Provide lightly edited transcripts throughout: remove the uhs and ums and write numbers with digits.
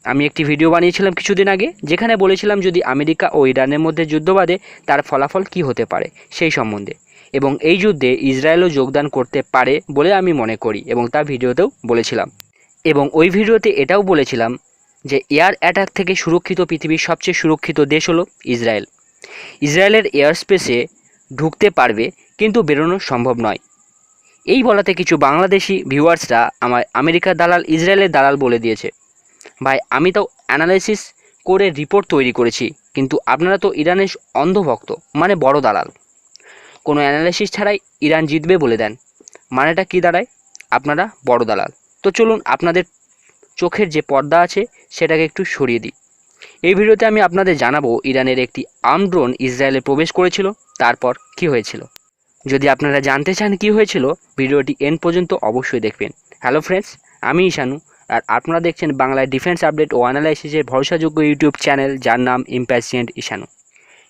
আমি একটি ভিডিও বানিয়েছিলাম কিছুদিন আগে, যেখানে বলেছিলাম যদি আমেরিকা ও ইরানের মধ্যে যুদ্ধ বাধে তার ফলাফল কী হতে পারে সেই সম্বন্ধে, এবং এই যুদ্ধে ইসরায়েলও যোগদান করতে পারে বলে আমি মনে করি, এবং তা ভিডিওতেও বলেছিলাম। এবং ওই ভিডিওতে এটাও বলেছিলাম যে এয়ার অ্যাটাক থেকে সুরক্ষিত পৃথিবীর সবচেয়ে সুরক্ষিত দেশ হলো ইসরায়েল। ইসরায়েলের এয়ার স্পেসে ঢুকতে পারবে, কিন্তু বেরোনো সম্ভব নয়। এই বলাতে কিছু বাংলাদেশি ভিউয়ার্সরা আমার আমেরিকার দালাল, ইসরায়েলের দালাল বলে দিয়েছে। ভাই, আমি তো অ্যানালাইসিস করে রিপোর্ট তৈরি করেছি, কিন্তু আপনারা তো ইরানের অন্ধভক্ত, মানে বড় দালাল। কোনো অ্যানালাইসিস ছাড়াই ইরান জিতবে বলে দেন, মানেটা কী দাঁড়ায়? আপনারা বড় দালাল। তো চলুন আপনাদের চোখের যে পর্দা আছে সেটাকে একটু সরিয়ে দিই। এই ভিডিওতে আমি আপনাদের জানাবো ইরানের একটি আর্ম ড্রোন ইসরায়েলে প্রবেশ করেছিল, তারপর কি হয়েছিল। যদি আপনারা জানতে চান কি হয়েছিল, ভিডিওটি এন্ড পর্যন্ত অবশ্যই দেখবেন। হ্যালো ফ্রেন্ডস, আমি ঈশানু, আর আপনারা দেখছেন বাংলায় ডিফেন্স আপডেট ও অ্যানালাইসিসের ভরসাযোগ্য ইউটিউব চ্যানেল, যার নাম ইম্প্যাশিয়েন্ট ঈশানু।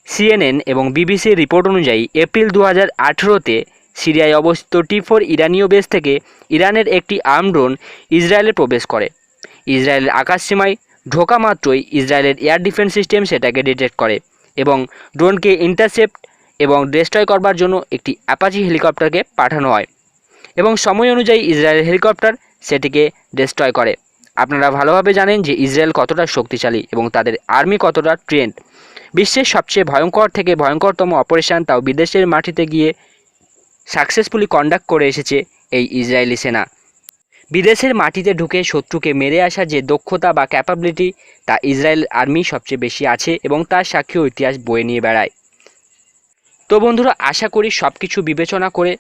সিএনএন এবং বিবিসির রিপোর্ট অনুযায়ী এপ্রিল 2018-তে সিরিয়ায় অবস্থিত T4 ইরানীয় বেস থেকে ইরানের একটি আর্ম ড্রোন ইসরায়েলে প্রবেশ করে। ইসরায়েলের আকাশ সীমায় ঢোকা মাত্রই ইসরায়েলের এয়ার ডিফেন্স সিস্টেম সেটাকে ডিটেক্ট করে এবং ড্রোনকে ইন্টারসেপ্ট এবং ডিস্ট্রয় করবার জন্য একটি অ্যাপাচি হেলিকপ্টারকে পাঠানো হয়, এবং সময় অনুযায়ী ইসরায়েলের হেলিকপ্টার সেটিকে ডিস্ট্রয় করে। আপনারা ভালোভাবে জানেন যে ইসরায়েল কতটা শক্তিশালী এবং তাদের আর্মি কতটা ট্রেন্ড। বিশ্বের সবচেয়ে ভয়ঙ্কর থেকে ভয়ঙ্করতম অপারেশন, তাও বিদেশের মাটিতে গিয়ে সাকসেসফুলি কন্ডাক্ট করে এসেছে এই ইসরায়েলি সেনা। বিদেশের মাটিতে ঢুকে শত্রুকে মেরে আসার যে দক্ষতা বা ক্যাপাবিলিটি, তা ইসরায়েল আর্মি সবচেয়ে বেশি আছে এবং তার সাক্ষী ইতিহাস বয়ে নিয়ে বেড়ায়। তো বন্ধুরা, আশা করি সব কিছু বিবেচনা করে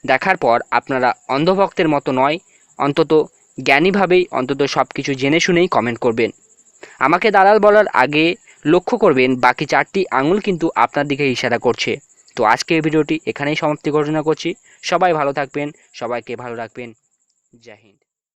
দেখার পর আপনারা অন্ধভক্তের মতো নয়, অন্তত জ্ঞানীভাবেই অন্তত সব কিছু জেনে শুনেই কমেন্ট করবেন। আমাকে দালাল বলার আগে লক্ষ্য করবেন বাকি 4টি আঙুল কিন্তু আপনার দিকে ইশারা করছে। তো আজকে এই ভিডিওটি এখানেই সমাপ্তি ঘোষণা করছি। সবাই ভালো থাকবেন, সবাইকে ভালো রাখবেন। জয় হিন্দ।